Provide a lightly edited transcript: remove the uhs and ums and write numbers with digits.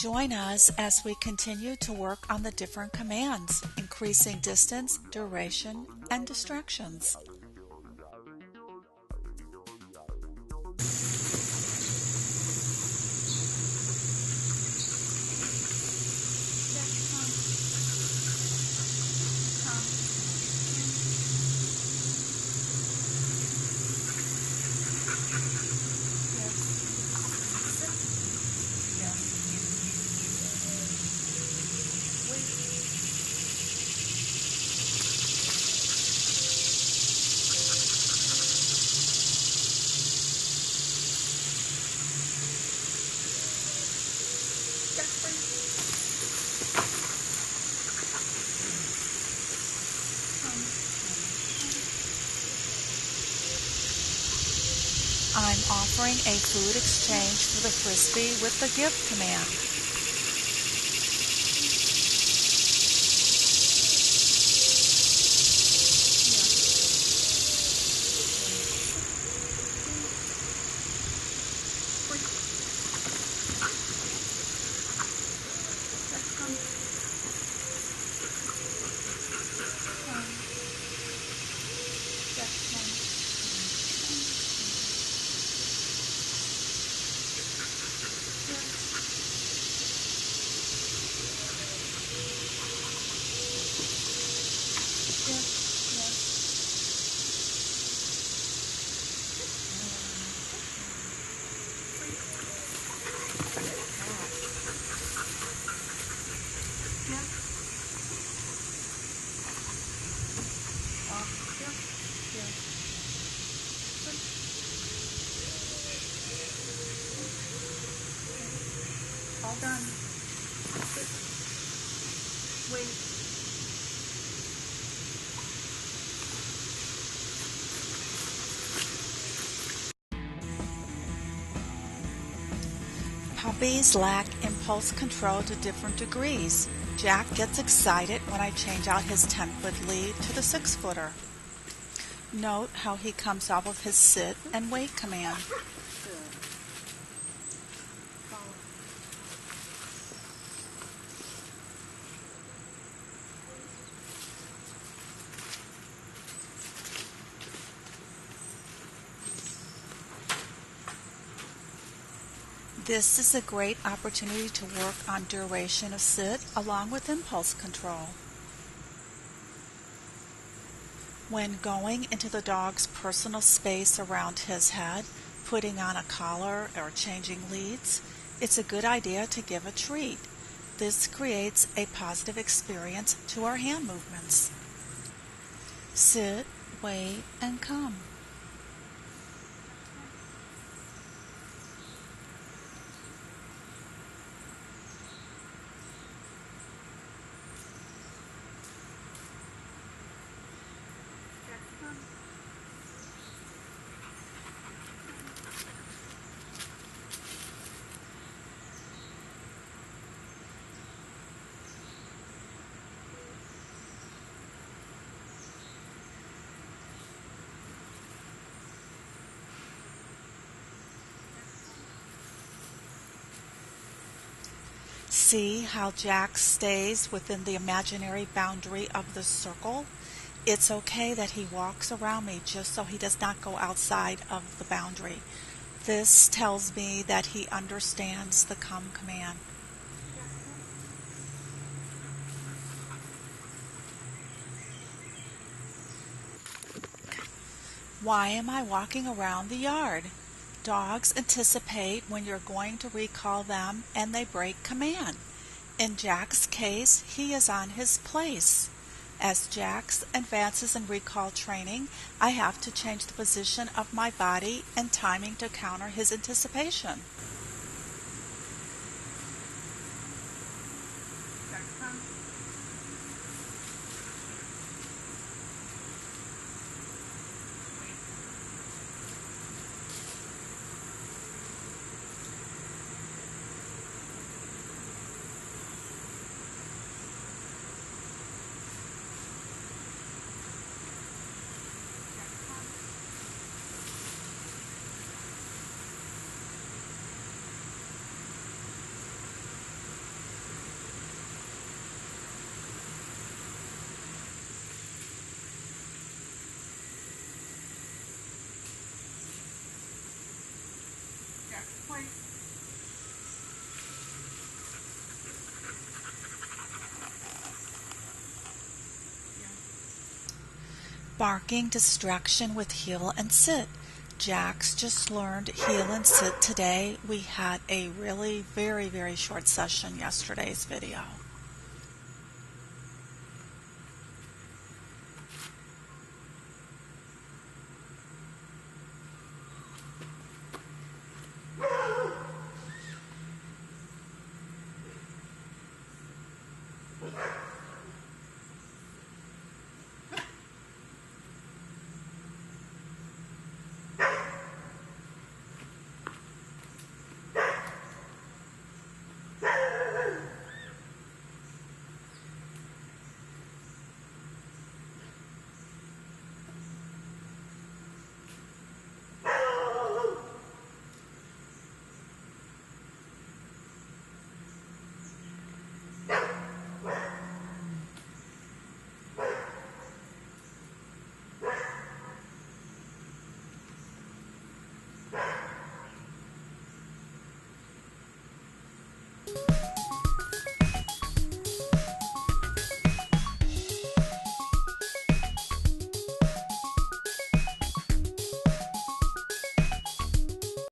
Join us as we continue to work on the different commands, increasing distance, duration, and distractions. I'm offering a food exchange for the Frisbee with the give command. All done. Wait. Puppies lack impulse control to different degrees. Jack gets excited when I change out his 10-foot lead to the 6-footer. Note how he comes off of his sit and wait command. This is a great opportunity to work on duration of sit along with impulse control. When going into the dog's personal space around his head, putting on a collar or changing leads, it's a good idea to give a treat. This creates a positive experience to our hand movements. Sit, wait, and come. See how Jack stays within the imaginary boundary of the circle? It's okay that he walks around me just so he does not go outside of the boundary. This tells me that he understands the come command. Why am I walking around the yard? Dogs anticipate when you're going to recall them and they break command. In Jack's case, he is on his place. As Jack advances in recall training, I have to change the position of my body and timing to counter his anticipation. Barking distraction with heel and sit. Jax just learned heel and sit today. We had a really very short session yesterday's video.